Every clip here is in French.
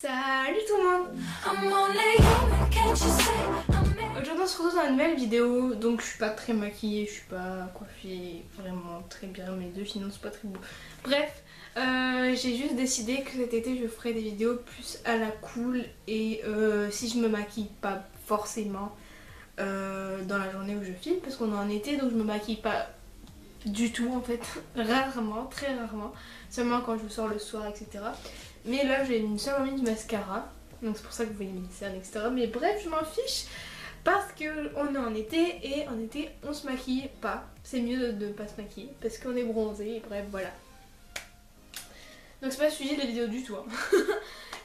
Salut tout le monde. Aujourd'hui on se retrouve dans une nouvelle vidéo. Donc je suis pas très maquillée, je suis pas coiffée vraiment très bien, mes deux sinon c'est pas très beau. Bref, j'ai juste décidé que cet été je ferai des vidéos plus à la cool. Et si je me maquille pas forcément dans la journée où je filme, parce qu'on est en été donc je me maquille pas du tout en fait, rarement, très rarement, seulement quand je sors le soir, etc. Mais là j'ai une seule envie de mascara, donc c'est pour ça que vous voyez mes cernes, etc. Mais bref, je m'en fiche parce qu'on est en été et en été on se maquille pas. C'est mieux de ne pas se maquiller parce qu'on est bronzé, et bref voilà. Donc c'est pas le sujet de la vidéo du tout hein.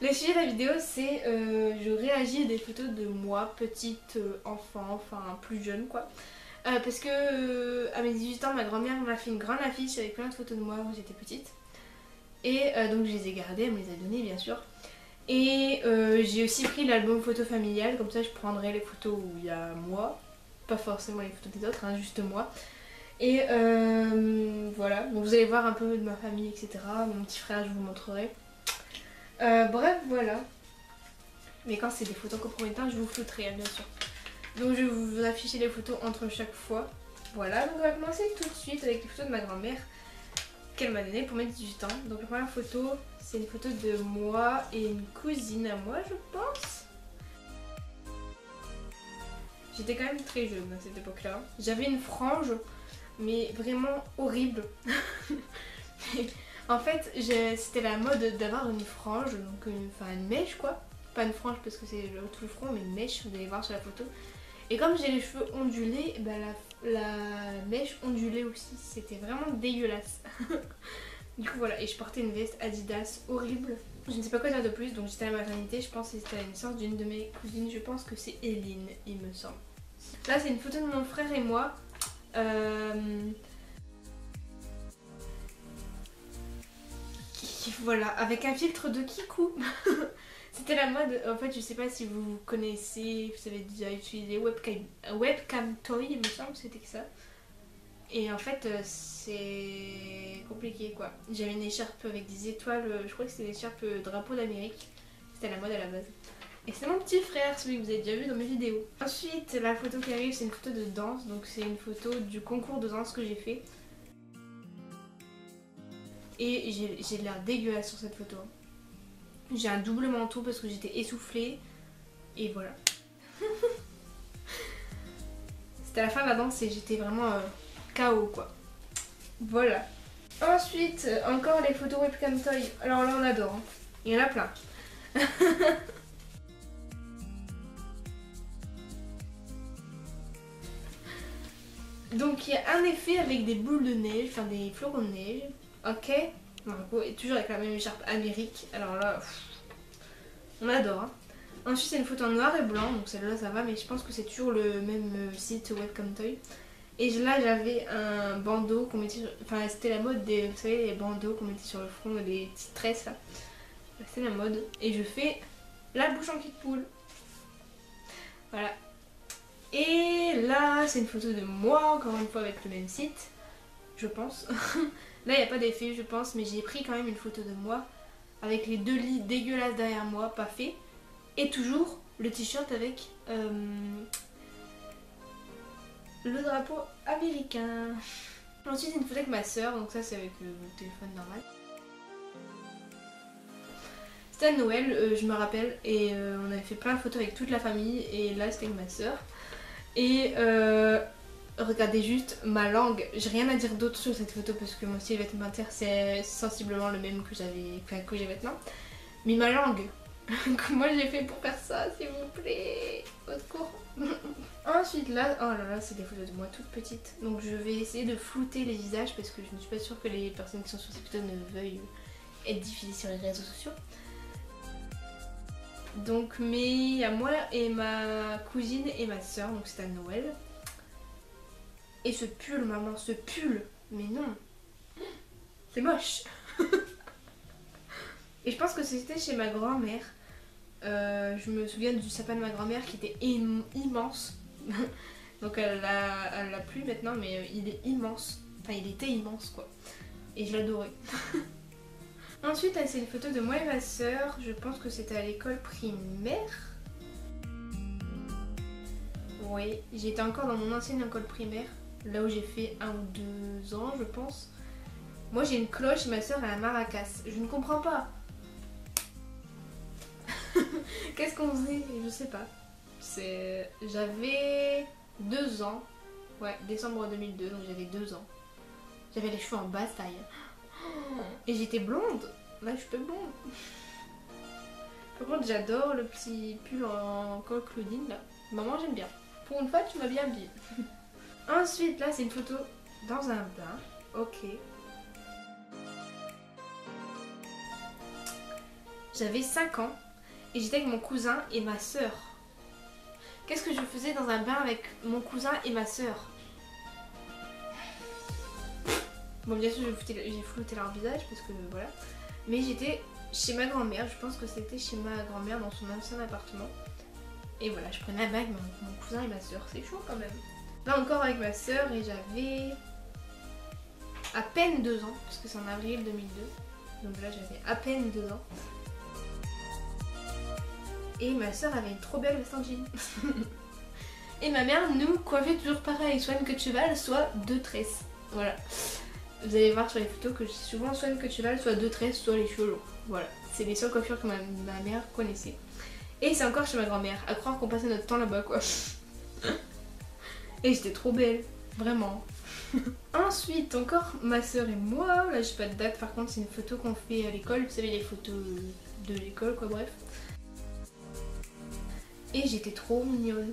Le sujet de la vidéo c'est je réagis à des photos de moi, petite, enfant, enfin plus jeune quoi. Parce que à mes 18 ans ma grand-mère m'a fait une grande affiche avec plein de photos de moi quand j'étais petite. Et donc je les ai gardées, elle me les a données bien sûr. Et j'ai aussi pris l'album photo familial, comme ça je prendrai les photos où il y a moi, pas forcément les photos des autres, hein, juste moi. Et voilà, donc vous allez voir un peu de ma famille, etc. Mon petit frère je vous montrerai. Bref voilà. Mais quand c'est des photos compromettantes je vous flouterai bien sûr. Donc je vais vous afficher les photos entre chaque fois. Voilà, donc on va commencer tout de suite avec les photos de ma grand-mère qu'elle m'a donné pour mes 18 ans. Donc la première photo c'est une photo de moi et une cousine à moi je pense. J'étais quand même très jeune à cette époque là. J'avais une frange mais vraiment horrible. En fait c'était la mode d'avoir une frange, donc une mèche quoi. Pas une frange parce que c'est tout le front mais une mèche, vous allez voir sur la photo. Et comme j'ai les cheveux ondulés, bah la mèche ondulée aussi, c'était vraiment dégueulasse. Du coup voilà, et je portais une veste Adidas horrible. Je ne sais pas quoi dire de plus, donc j'étais à la maternité, je pense que c'était à la naissance d'une de mes cousines, je pense que c'est Eline, il me semble. Là c'est une photo de mon frère et moi. Voilà, avec un filtre de Kikou. C'était la mode, en fait je sais pas si vous connaissez, vous avez déjà utilisé Webcam Toy, il me semble que c'était que ça. Et en fait c'est compliqué quoi. J'avais une écharpe avec des étoiles, je crois que c'était l'écharpe drapeau d'Amérique. C'était la mode à la base. Et c'est mon petit frère, celui que vous avez déjà vu dans mes vidéos. Ensuite la photo qui arrive c'est une photo de danse, donc c'est une photo du concours de danse que j'ai fait. Et j'ai l'air dégueulasse sur cette photo. J'ai un double manteau parce que j'étais essoufflée. Et voilà. C'était la fin de la danse et j'étais vraiment KO quoi. Voilà. Ensuite, encore les photos Webcam Toy. Alors là on adore. Hein. Il y en a plein. Donc il y a un effet avec des boules de neige, enfin des flocons de neige. Ok. Et toujours avec la même écharpe Amérique. Alors là, on adore. Hein. Ensuite c'est une photo en noir et blanc, donc celle-là ça va, mais je pense que c'est toujours le même site Webcam Toy. Et là j'avais un bandeau qu'on mettait sur... Enfin c'était la mode des... Vous savez les bandeaux qu'on mettait sur le front, les petites tresses là. C'est la mode. Et je fais la bouche en cul de poule. Voilà. Et là c'est une photo de moi, encore une fois avec le même site. Je pense. Là il n'y a pas d'effet je pense, mais j'ai pris quand même une photo de moi. Avec les deux lits dégueulasses derrière moi, pas fait. Et toujours le t-shirt avec le drapeau américain. Ensuite une photo avec ma soeur, donc ça c'est avec le téléphone normal. C'était à Noël, je me rappelle, et on avait fait plein de photos avec toute la famille, et là c'était avec ma soeur. Et regardez juste ma langue, j'ai rien à dire d'autre sur cette photo parce que mon style vestimentaire c'est sensiblement le même que j'ai maintenant. Mais ma langue, comment j'ai fait pour faire ça s'il vous plaît, au secours. Ensuite là, oh là là c'est des photos de moi toute petite. Donc je vais essayer de flouter les visages parce que je ne suis pas sûre que les personnes qui sont sur ces photos ne veuillent être diffusées sur les réseaux sociaux. Donc mais il y a moi et ma cousine et ma soeur, donc c'est à Noël. Et ce pull maman, ce pull, mais non, c'est moche. Et je pense que c'était chez ma grand-mère. Je me souviens du sapin de ma grand-mère qui était immense. Donc elle l'a plus maintenant mais il est immense. Enfin il était immense quoi. Et je l'adorais. Ensuite, là, c'est une photo de moi et ma soeur. Je pense que c'était à l'école primaire. Oui, j'étais encore dans mon ancienne école primaire. Là où j'ai fait 1 ou 2 ans, je pense. Moi, j'ai une cloche et ma soeur a un maracas. Je ne comprends pas. Qu'est-ce qu'on faisait? Je sais pas. J'avais 2 ans. Ouais, décembre 2002, donc j'avais 2 ans. J'avais les cheveux en basse taille. Et j'étais blonde. Là, je suis pas blonde. Par contre, j'adore le petit pull en col Claudine là. Maman, j'aime bien. Pour une fois, tu m'as bien habillée. Ensuite, là, c'est une photo dans un bain. Ok. J'avais 5 ans et j'étais avec mon cousin et ma soeur. Qu'est-ce que je faisais dans un bain avec mon cousin et ma soeur? Bon, bien sûr, j'ai flouté leur visage parce que voilà. Mais j'étais chez ma grand-mère. Je pense que c'était chez ma grand-mère dans son ancien appartement. Et voilà, je prenais un bain avec mon cousin et ma soeur. C'est chaud quand même. Là encore avec ma soeur et j'avais à peine 2 ans. Parce que c'est en avril 2002. Donc là, j'avais à peine 2 ans. Et ma soeur avait une trop belle veste en jean. Et ma mère nous coiffait toujours pareil, soit une queue de cheval, soit 2 tresses. Voilà. Vous allez voir sur les photos que j'ai souvent soit une queue de cheval, soit 2 tresses, soit les cheveux longs. Voilà. C'est les seules coiffures que ma mère connaissait. Et c'est encore chez ma grand-mère. À croire qu'on passait notre temps là-bas quoi. Et j'étais trop belle. Vraiment. Ensuite, encore ma soeur et moi. Là, j'ai pas de date. Par contre, c'est une photo qu'on fait à l'école. Vous savez, les photos de l'école quoi, bref. Et j'étais trop mignonne.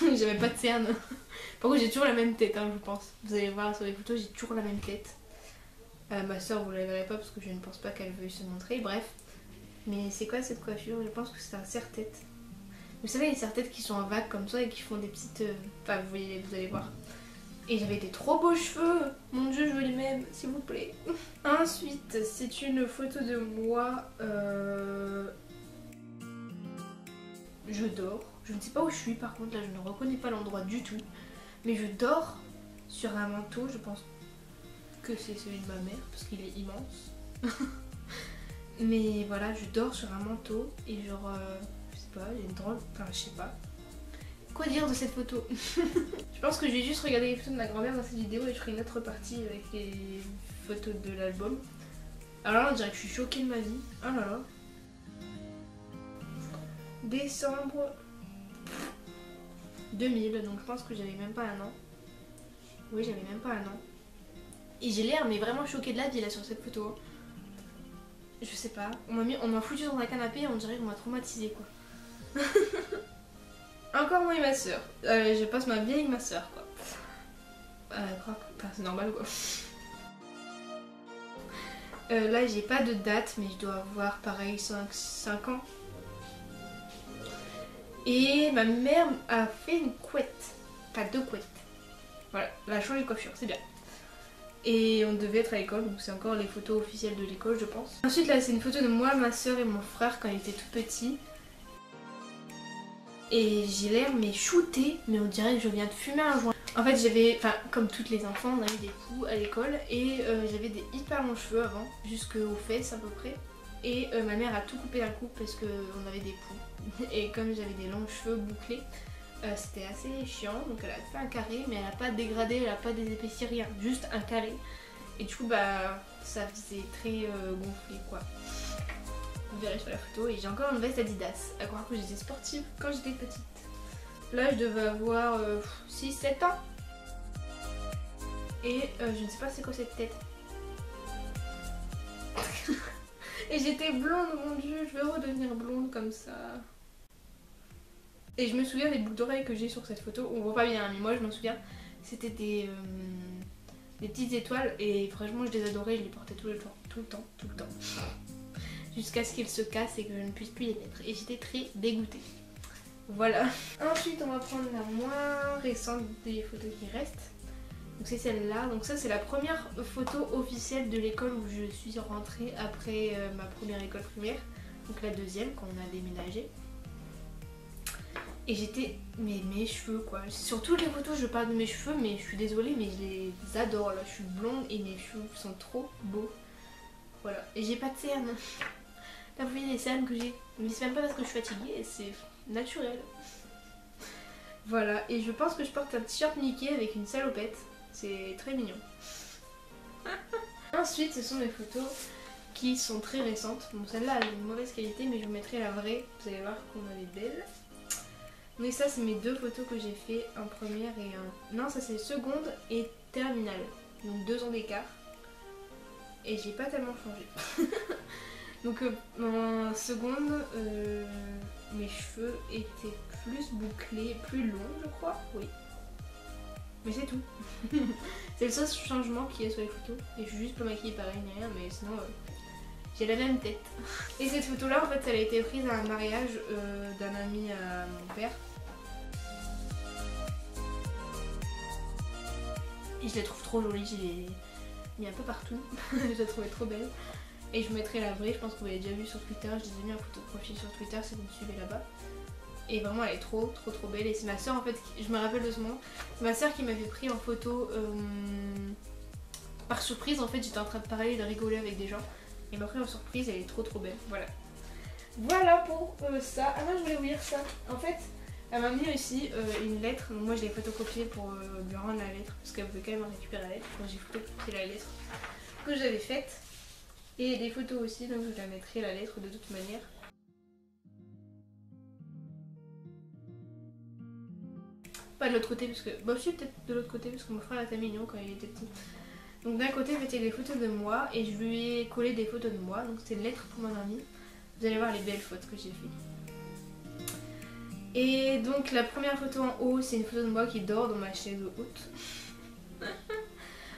J'avais pas de cernes. Par contre j'ai toujours la même tête hein, je pense. Vous allez voir sur les photos, j'ai toujours la même tête. Ma soeur vous la verrez pas parce que je ne pense pas qu'elle veuille se montrer. Bref. Mais c'est quoi cette coiffure? Je pense que c'est un serre-tête. Vous savez les serre-têtes qui sont en vague comme ça et qui font des petites... Enfin vous voyez, vous allez voir. Et j'avais des trop beaux cheveux. Mon dieu je veux les mêmes s'il vous plaît. Ensuite c'est une photo de moi... Je dors. Je ne sais pas où je suis par contre, là je ne reconnais pas l'endroit du tout. Mais je dors sur un manteau, je pense que c'est celui de ma mère parce qu'il est immense. Mais voilà, je dors sur un manteau et genre, je sais pas, il y a une drôle, enfin je sais pas. Quoi dire de cette photo? Je pense que je vais juste regarder les photos de ma grand-mère dans cette vidéo et je ferai une autre partie avec les photos de l'album. Alors là on dirait que je suis choquée de ma vie. Oh là là. Décembre 2000, donc je pense que j'avais même pas 1 an. Oui, j'avais même pas 1 an. Et j'ai l'air mais vraiment choquée de la vie là sur cette photo. Je sais pas, on m'a foutu dans un canapé et on dirait qu'on m'a traumatisée quoi. Encore moi et ma soeur. Je passe ma vie avec ma soeur quoi. Enfin, c'est normal quoi. Là j'ai pas de date mais je dois avoir pareil 5 ans. Et ma mère a fait une couette. Enfin 2 couettes. Voilà, elle a changé de coiffure, c'est bien. Et on devait être à l'école, donc c'est encore les photos officielles de l'école je pense. Ensuite là c'est une photo de moi, ma soeur et mon frère quand ils étaient tout petits. Et j'ai l'air mais shootée, mais on dirait que je viens de fumer un joint. En fait j'avais, enfin comme toutes les enfants, on avait des poux à l'école. Et j'avais des hyper longs cheveux avant, jusqu'aux fesses à peu près. Et ma mère a tout coupé d'un coup parce qu'on avait des poux. Et comme j'avais des longs cheveux bouclés, c'était assez chiant. Donc elle a fait un carré, mais elle a pas dégradé, elle a pas désépaissi, rien. Juste un carré. Et du coup bah ça faisait très gonflé quoi. Vous verrez sur la photo. Et j'ai encore une veste Adidas. À croire que j'étais sportive quand j'étais petite. Là je devais avoir 6-7 ans. Et je ne sais pas c'est quoi cette tête. Et j'étais blonde, mon dieu, je veux redevenir blonde comme ça. Et je me souviens des boucles d'oreilles que j'ai sur cette photo. On voit pas bien, mais moi je m'en souviens. C'était des petites étoiles et franchement je les adorais, je les portais tout le temps. Jusqu'à ce qu'elles se cassent et que je ne puisse plus les mettre. Et j'étais très dégoûtée. Voilà. Ensuite on va prendre la moins récente des photos qui restent. Donc c'est celle-là. Donc ça c'est la première photo officielle de l'école où je suis rentrée après ma première école primaire. Donc la deuxième quand on a déménagé. Et j'étais... mais mes cheveux quoi. Sur toutes les photos je parle de mes cheveux mais je suis désolée mais je les adore là. Je suis blonde et mes cheveux sont trop beaux. Voilà. Et j'ai pas de cernes. Là vous voyez les cernes que j'ai. Mais c'est même pas parce que je suis fatiguée, c'est naturel. Voilà. Et je pense que je porte un t-shirt Mickey avec une salopette. C'est très mignon. Ensuite ce sont mes photos qui sont très récentes. Bon celle-là elle a une mauvaise qualité mais je vous mettrai la vraie. Vous allez voir qu'on elle est belle. Mais ça c'est mes deux photos que j'ai fait en première et en... Non ça c'est seconde et terminale. Donc 2 ans d'écart. Et j'ai pas tellement changé. Donc en seconde mes cheveux étaient plus bouclés, plus longs je crois. Oui. Mais c'est tout. C'est le seul changement qu'il y a sur les photos. Et je suis juste pas maquillée pareil ni rien mais sinon j'ai la même tête. Et cette photo là en fait elle a été prise à un mariage d'un ami à mon père. Et je la trouve trop jolie, j'ai mis un peu partout. Je la trouvais trop belle. Et je vous mettrai la vraie, je pense que vous l'avez déjà vue sur Twitter. Je les ai mis en photo de profil sur Twitter si vous me suivez là-bas. Et vraiment elle est trop belle. Et c'est ma soeur en fait, je me rappelle de ce moment. C'est ma soeur qui m'avait pris en photo par surprise. En fait j'étais en train de parler, de rigoler avec des gens. Et m'a pris en surprise, elle est trop belle. Voilà. Voilà pour ça. Ah non je voulais vous lire ça. En fait elle m'a mis aussi une lettre. Donc moi je l'ai photocopiée pour lui rendre la lettre. Parce qu'elle veut quand même récupérer la lettre. Donc j'ai photocopié la lettre que j'avais faite. Et des photos aussi, donc je la mettrai la lettre de toute manière. Pas de l'autre côté parce que... Bon si peut-être de l'autre côté parce que mon frère était mignon quand il était petit. Donc d'un côté c'était des photos de moi et je lui ai collé des photos de moi. Donc c'était une lettre pour mon ami. Vous allez voir les belles photos que j'ai fait. Et donc la première photo en haut c'est une photo de moi qui dort dans ma chaise haute.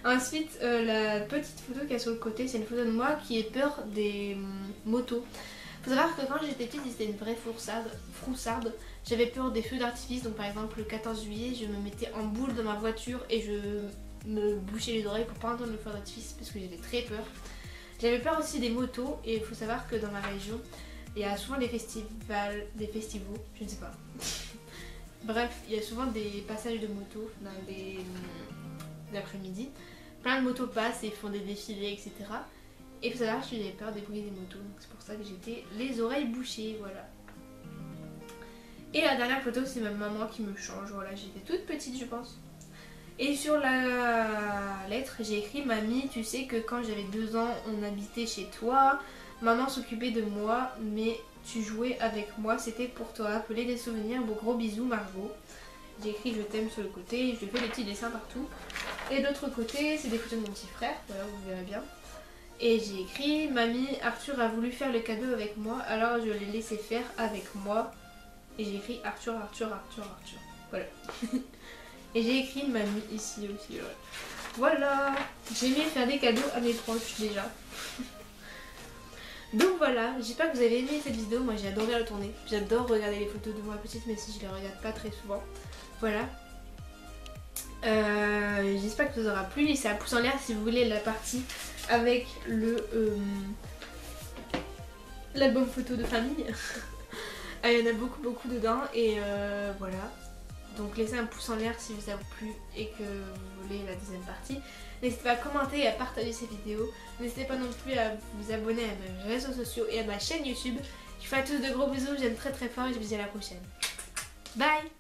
Ensuite la petite photo qu'il y a sur le côté c'est une photo de moi qui ait peur des motos. Faut savoir que quand j'étais petite c'était une vraie froussarde. J'avais peur des feux d'artifice, donc par exemple le 14 juillet je me mettais en boule dans ma voiture et je me bouchais les oreilles pour pas entendre le feu d'artifice parce que j'avais très peur. J'avais peur aussi des motos et il faut savoir que dans ma région il y a souvent des festivals, des festivals, je ne sais pas. Bref, il y a souvent des passages de motos dans des après-midi. Plein de motos passent et font des défilés, etc. Et il faut savoir que j'avais peur des bruits des motos, donc c'est pour ça que j'étais les oreilles bouchées, voilà. Et la dernière photo c'est ma maman qui me change, voilà, j'étais toute petite je pense. Et sur la lettre j'ai écrit: Mamie, tu sais que quand j'avais 2 ans on habitait chez toi, maman s'occupait de moi mais tu jouais avec moi, c'était pour te rappeler des souvenirs, bon gros bisous Margot. J'ai écrit je t'aime sur le côté et je lui ai fait des petits dessins partout. Et de l'autre côté c'est des photos de mon petit frère, voilà vous verrez bien. Et j'ai écrit: Mamie, Arthur a voulu faire le cadeau avec moi alors je l'ai laissé faire avec moi. Et j'ai écrit Arthur. Voilà. Et j'ai écrit mamie ici aussi. Ouais. Voilà. J'ai aimé faire des cadeaux à mes proches déjà. Donc voilà, j'espère que vous avez aimé cette vidéo. Moi j'ai adoré la tourner. J'adore regarder les photos de moi petite mais si je les regarde pas très souvent. Voilà. J'espère que ça vous aura plu. Laissez un pouce en l'air si vous voulez la partie avec le l'album photo de famille. Il y en a beaucoup dedans et voilà. Donc laissez un pouce en l'air si ça vous plu et que vous voulez la deuxième partie. N'hésitez pas à commenter et à partager ces vidéos. N'hésitez pas non plus à vous abonner à mes réseaux sociaux et à ma chaîne YouTube. Je vous fais à tous de gros bisous, j'aime très fort et je vous dis à la prochaine. Bye!